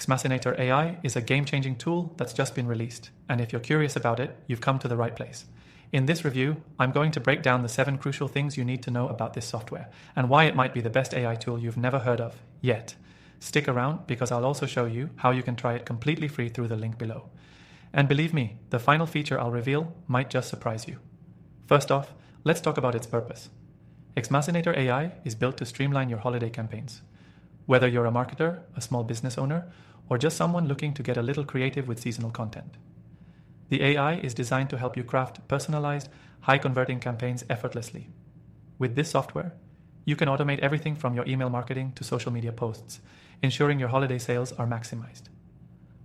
Xmasinator AI is a game-changing tool that's just been released, and if you're curious about it, you've come to the right place. In this review, I'm going to break down the 7 crucial things you need to know about this software, and why it might be the best AI tool you've never heard of, yet. Stick around, because I'll also show you how you can try it completely free through the link below. And believe me, the final feature I'll reveal might just surprise you. First off, let's talk about its purpose. Xmasinator AI is built to streamline your holiday campaigns. Whether you're a marketer, a small business owner, or just someone looking to get a little creative with seasonal content. The AI is designed to help you craft personalized, high-converting campaigns effortlessly. With this software, you can automate everything from your email marketing to social media posts, ensuring your holiday sales are maximized.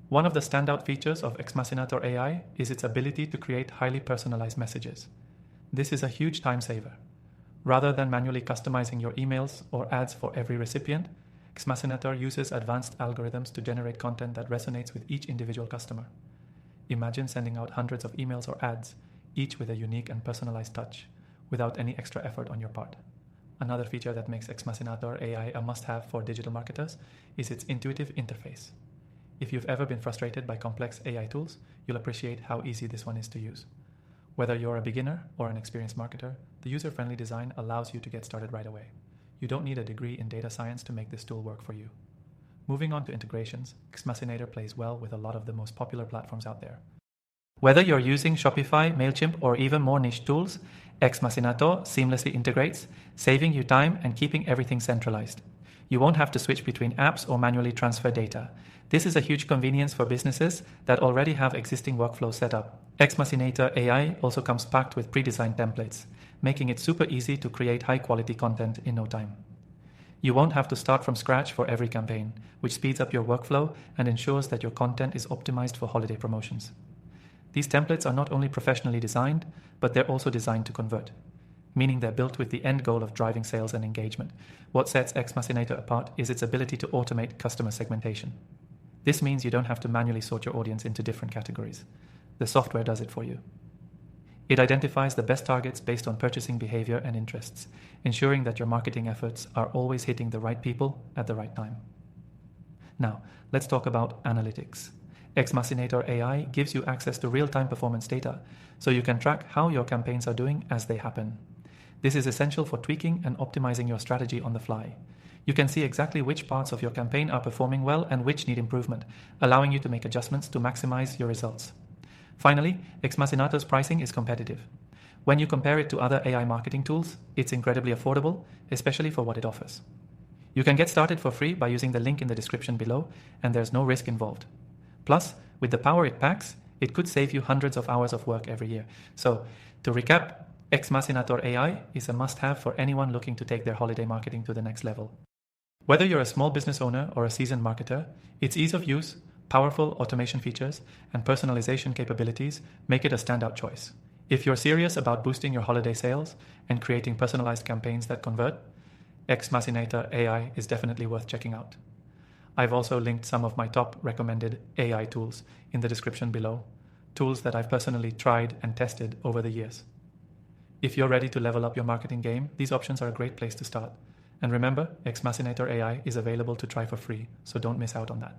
One of the standout features of Xmasinator AI is its ability to create highly personalized messages. This is a huge time saver. Rather than manually customizing your emails or ads for every recipient, Xmasinator uses advanced algorithms to generate content that resonates with each individual customer. Imagine sending out hundreds of emails or ads, each with a unique and personalized touch, without any extra effort on your part. Another feature that makes Xmasinator AI a must-have for digital marketers is its intuitive interface. If you've ever been frustrated by complex AI tools, you'll appreciate how easy this one is to use. Whether you're a beginner or an experienced marketer, the user-friendly design allows you to get started right away. You don't need a degree in data science to make this tool work for you. Moving on to integrations, Xmasinator plays well with a lot of the most popular platforms out there. Whether you're using Shopify, MailChimp, or even more niche tools, Xmasinator seamlessly integrates, saving you time and keeping everything centralized. You won't have to switch between apps or manually transfer data. This is a huge convenience for businesses that already have existing workflows set up. Xmasinator AI also comes packed with pre-designed templates, making it super easy to create high-quality content in no time. You won't have to start from scratch for every campaign, which speeds up your workflow and ensures that your content is optimized for holiday promotions. These templates are not only professionally designed, but they're also designed to convert, meaning they're built with the end goal of driving sales and engagement. What sets Xmasinator apart is its ability to automate customer segmentation. This means you don't have to manually sort your audience into different categories. The software does it for you. It identifies the best targets based on purchasing behavior and interests, ensuring that your marketing efforts are always hitting the right people at the right time. Now, let's talk about analytics. Xmasinator AI gives you access to real-time performance data, so you can track how your campaigns are doing as they happen. This is essential for tweaking and optimizing your strategy on the fly. You can see exactly which parts of your campaign are performing well and which need improvement, allowing you to make adjustments to maximize your results. Finally, Xmasinator's pricing is competitive. When you compare it to other AI marketing tools, it's incredibly affordable, especially for what it offers. You can get started for free by using the link in the description below, and there's no risk involved. Plus, with the power it packs, it could save you hundreds of hours of work every year. So, to recap, Xmasinator AI is a must-have for anyone looking to take their holiday marketing to the next level. Whether you're a small business owner or a seasoned marketer, its ease of use, powerful automation features, and personalization capabilities make it a standout choice. If you're serious about boosting your holiday sales and creating personalized campaigns that convert, Xmasinator AI is definitely worth checking out. I've also linked some of my top recommended AI tools in the description below, tools that I've personally tried and tested over the years. If you're ready to level up your marketing game, these options are a great place to start. And remember, Xmasinator AI is available to try for free, so don't miss out on that.